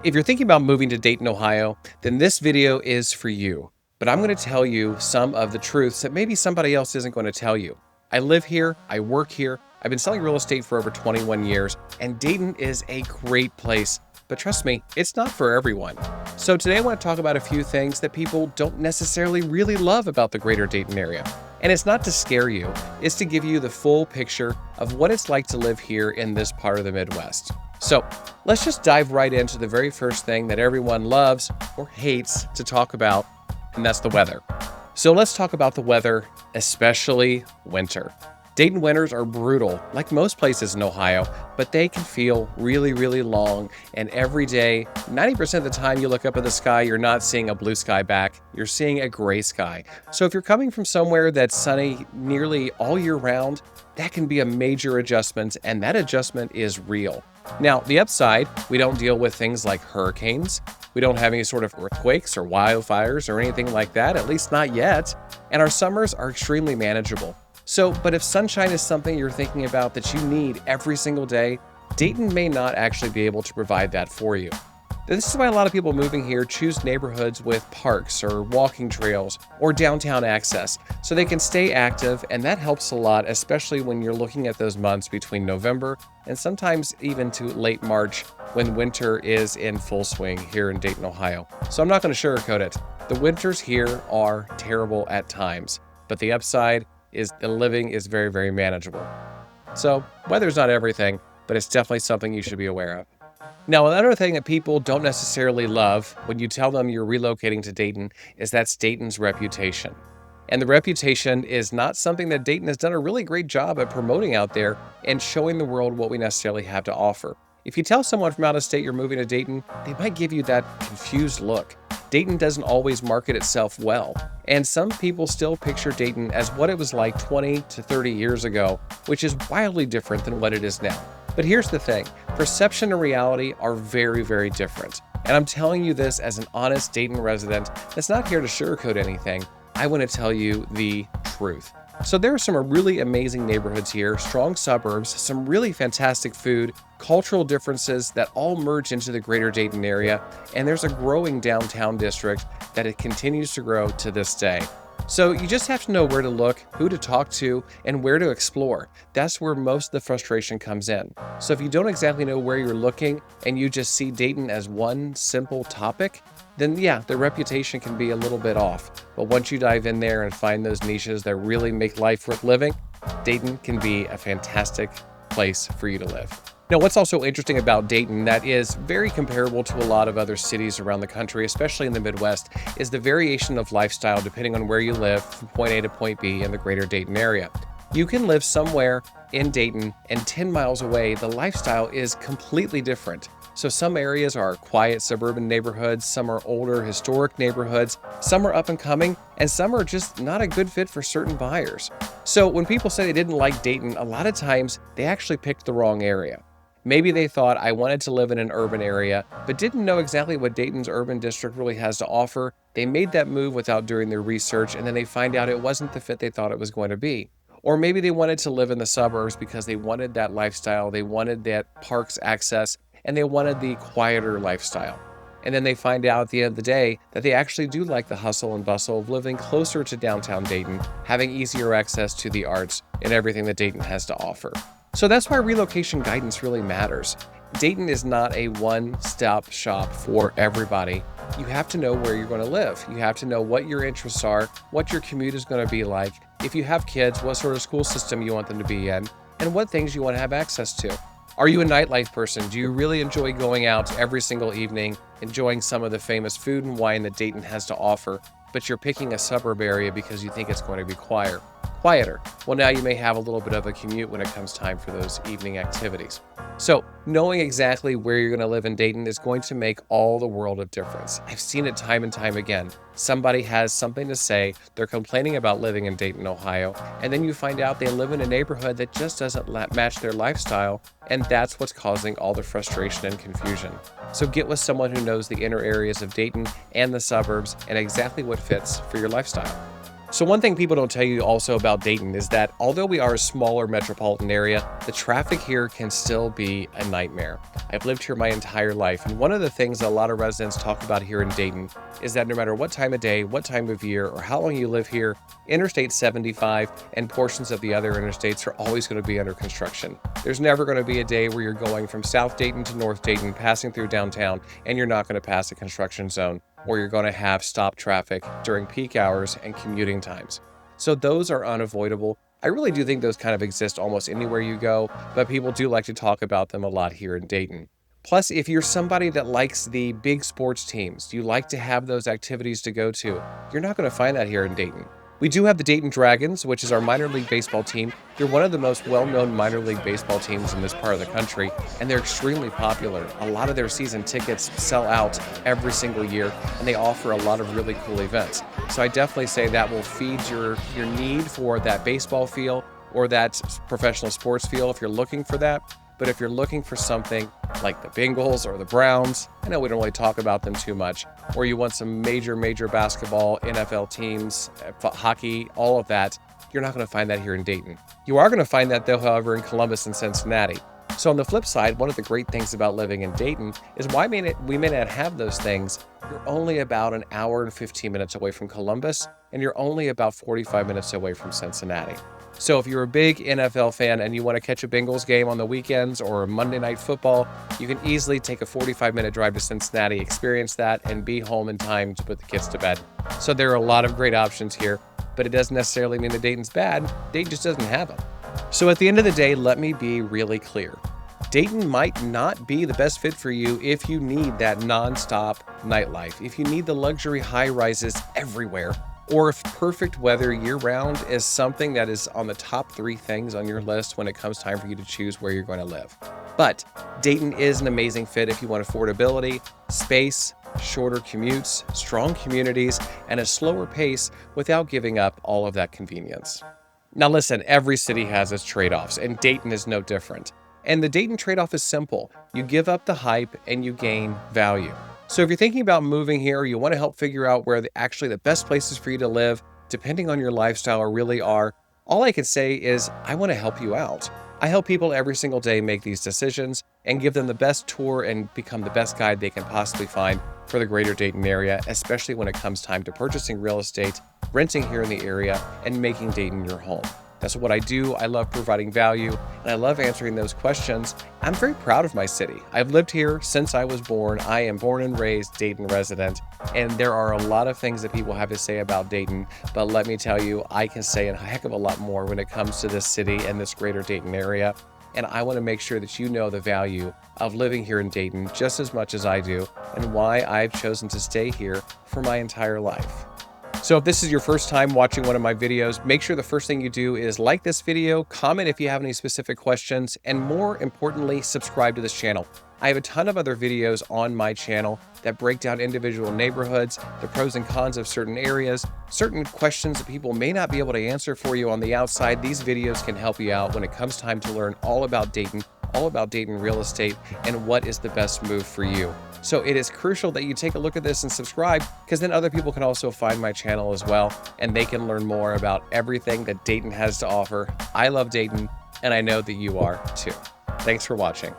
If you're thinking about moving to Dayton, Ohio, then this video is for you. But I'm going to tell you some of the truths that maybe somebody else isn't going to tell you. I live here, I work here, I've been selling real estate for over 21 years, and Dayton is a great place. But trust me, it's not for everyone. So today I want to talk about a few things that people don't necessarily really love about the greater Dayton area. And it's not to scare you, it's to give you the full picture of what it's like to live here in this part of the Midwest. So let's just dive right into the very first thing that everyone loves or hates to talk about, and that's the weather. So let's talk about the weather, especially winter. Dayton winters are brutal, like most places in Ohio, but they can feel really, really long. And every day, 90% of the time you look up at the sky, you're not seeing a blue sky back, you're seeing a gray sky. So if you're coming from somewhere that's sunny nearly all year round, that can be a major adjustment, and that adjustment is real. Now, the upside, we don't deal with things like hurricanes. We don't have any sort of earthquakes or wildfires or anything like that, at least not yet. And our summers are extremely manageable. But if sunshine is something you're thinking about that you need every single day, Dayton may not actually be able to provide that for you. This is why a lot of people moving here choose neighborhoods with parks or walking trails or downtown access so they can stay active, and that helps a lot, especially when you're looking at those months between November and sometimes even to late March when winter is in full swing here in Dayton, Ohio. So I'm not going to sugarcoat it. The winters here are terrible at times, but the upside is the living is very, very manageable. So weather's not everything, but it's definitely something you should be aware of. Now, another thing that people don't necessarily love when you tell them you're relocating to Dayton is that's Dayton's reputation. And the reputation is not something that Dayton has done a really great job at promoting out there and showing the world what we necessarily have to offer. If you tell someone from out of state you're moving to Dayton, they might give you that confused look. Dayton doesn't always market itself well, and some people still picture Dayton as what it was like 20 to 30 years ago, which is wildly different than what it is now. But here's the thing, perception and reality are very, very different. And I'm telling you this as an honest Dayton resident that's not here to sugarcoat anything. I want to tell you the truth. So there are some really amazing neighborhoods here, strong suburbs, some really fantastic food, cultural differences that all merge into the greater Dayton area, and there's a growing downtown district that it continues to grow to this day. So you just have to know where to look, who to talk to, and where to explore. That's where most of the frustration comes in. So if you don't exactly know where you're looking and you just see Dayton as one simple topic, then yeah, the reputation can be a little bit off. But once you dive in there and find those niches that really make life worth living, Dayton can be a fantastic place for you to live. Now, what's also interesting about Dayton that is very comparable to a lot of other cities around the country, especially in the Midwest, is the variation of lifestyle depending on where you live from point A to point B in the greater Dayton area. You can live somewhere in Dayton and 10 miles away, the lifestyle is completely different. So some areas are quiet suburban neighborhoods, some are older historic neighborhoods, some are up and coming, and some are just not a good fit for certain buyers. So when people say they didn't like Dayton, a lot of times they actually picked the wrong area. Maybe they thought I wanted to live in an urban area, but didn't know exactly what Dayton's urban district really has to offer. They made that move without doing their research, and then they find out it wasn't the fit they thought it was going to be. Or maybe they wanted to live in the suburbs because they wanted that lifestyle, they wanted that parks access, and they wanted the quieter lifestyle. And then they find out at the end of the day that they actually do like the hustle and bustle of living closer to downtown Dayton, having easier access to the arts and everything that Dayton has to offer. So that's why relocation guidance really matters. Dayton is not a one-stop shop for everybody. You have to know where you're going to live. You have to know what your interests are, what your commute is going to be like, if you have kids, what sort of school system you want them to be in, and what things you want to have access to. Are you a nightlife person? Do you really enjoy going out every single evening, enjoying some of the famous food and wine that Dayton has to offer, but you're picking a suburb area because you think it's going to be quieter? Well, now you may have a little bit of a commute when it comes time for those evening activities. So knowing exactly where you're going to live in Dayton is going to make all the world of difference. I've seen it time and time again. Somebody has something to say, they're complaining about living in Dayton, Ohio, and then you find out they live in a neighborhood that just doesn't match their lifestyle, and that's what's causing all the frustration and confusion. So get with someone who knows the inner areas of Dayton and the suburbs and exactly what fits for your lifestyle. So one thing people don't tell you also about Dayton is that although we are a smaller metropolitan area, the traffic here can still be a nightmare. I've lived here my entire life, and one of the things a lot of residents talk about here in Dayton is that no matter what time of day, what time of year, or how long you live here, Interstate 75 and portions of the other interstates are always going to be under construction. There's never going to be a day where you're going from South Dayton to North Dayton, passing through downtown, and you're not going to pass a construction zone, or you're going to have stop traffic during peak hours and commuting times. So those are unavoidable. I really do think those kind of exist almost anywhere you go, but people do like to talk about them a lot here in Dayton. Plus, if you're somebody that likes the big sports teams, you like to have those activities to go to, you're not going to find that here in Dayton. We do have the Dayton Dragons, which is our minor league baseball team. They're one of the most well-known minor league baseball teams in this part of the country, and they're extremely popular. A lot of their season tickets sell out every single year, and they offer a lot of really cool events. So I definitely say that will feed your need for that baseball feel or that professional sports feel if you're looking for that. But if you're looking for something like the Bengals or the Browns, I know we don't really talk about them too much, or you want some major basketball, NFL teams, hockey, all of that, you're not going to find that here in Dayton. You are going to find that, though, however, in Columbus and Cincinnati. So on the flip side, one of the great things about living in Dayton is we may not have those things. You're only about an hour and 15 minutes away from Columbus, and you're only about 45 minutes away from Cincinnati. So if you're a big NFL fan and you want to catch a Bengals game on the weekends or Monday Night Football, you can easily take a 45-minute drive to Cincinnati, experience that, and be home in time to put the kids to bed. So there are a lot of great options here, but it doesn't necessarily mean that Dayton's bad. Dayton just doesn't have them. So at the end of the day, let me be really clear. Dayton might not be the best fit for you if you need that nonstop nightlife, if you need the luxury high-rises everywhere, or if perfect weather year-round is something that is on the top 3 things on your list when it comes time for you to choose where you're going to live. But Dayton is an amazing fit if you want affordability, space, shorter commutes, strong communities, and a slower pace without giving up all of that convenience. Now listen, every city has its trade-offs, and Dayton is no different. And the Dayton trade-off is simple. You give up the hype and you gain value. So if you're thinking about moving here, you want to help figure out where actually the best places for you to live, depending on your lifestyle, really are, all I can say is I want to help you out. I help people every single day make these decisions and give them the best tour and become the best guide they can possibly find for the greater Dayton area, especially when it comes time to purchasing real estate, renting here in the area, and making Dayton your home. That's what I do. I love providing value, and I love answering those questions. I'm very proud of my city. I've lived here since I was born. I am born and raised Dayton resident, and there are a lot of things that people have to say about Dayton, but let me tell you, I can say a heck of a lot more when it comes to this city and this greater Dayton area, and I want to make sure that you know the value of living here in Dayton just as much as I do, and why I've chosen to stay here for my entire life. So if this is your first time watching one of my videos, make sure the first thing you do is like this video, comment if you have any specific questions, and more importantly, subscribe to this channel. I have a ton of other videos on my channel that break down individual neighborhoods, the pros and cons of certain areas, certain questions that people may not be able to answer for you on the outside. These videos can help you out when it comes time to learn all about Dayton real estate, and what is the best move for you. So it is crucial that you take a look at this and subscribe, because then other people can also find my channel as well, and they can learn more about everything that Dayton has to offer. I love Dayton, and I know that you are too. Thanks for watching.